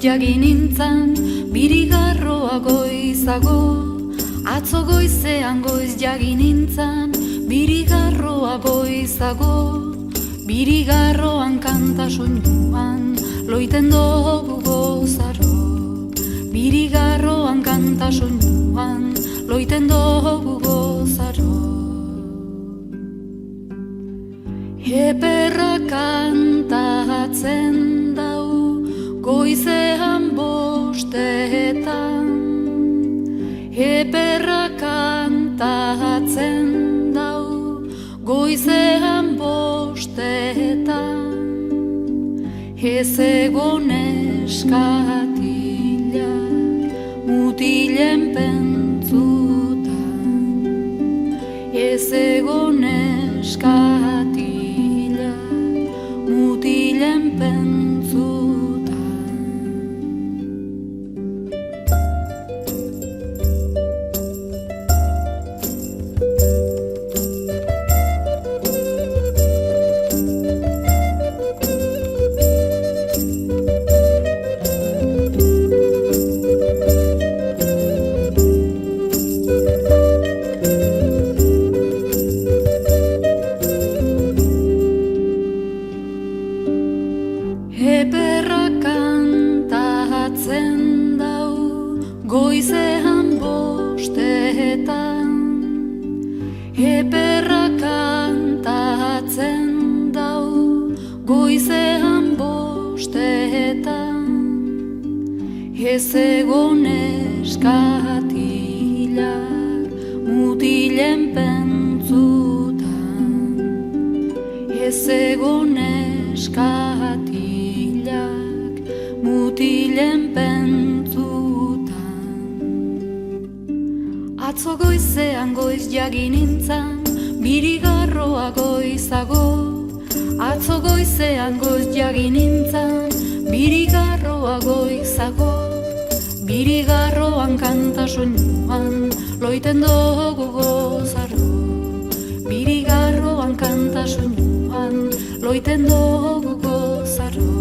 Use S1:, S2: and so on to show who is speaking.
S1: jagin nintzan, birigarroa goizago. Atzo goizean goiz jagin nintzan, birigarroa goizago. Birigarroan kanta soinuan, loiten dugu gozaro. Birigarroan kanta soinuan, loiten dugu gozaro. Eperra kantatzen dau, goizean bostetan. Eperra kantatzen dau, goizean bostetan. Ez egon eskatila, mutilen pentzutan. Ez egon eskatila, mutilen pentzutan. Eperra kantatzen dau, goizean bostetan. Eperra kantatzen dau, goizean bostetan. Ez egon eskatilak, mutilen pentzutan. Ez egon eskatilak, mutilen pentzutan. Atzo goizean goiz jagin nintzan, birigarroa goizago. Atzo goizean goiz jagin nintzan, birigarroa goizago. Birigarroan kanta soinuan, loiten dugu gozaro. Birigarroan kanta soinuan, loiten dugu gozaro.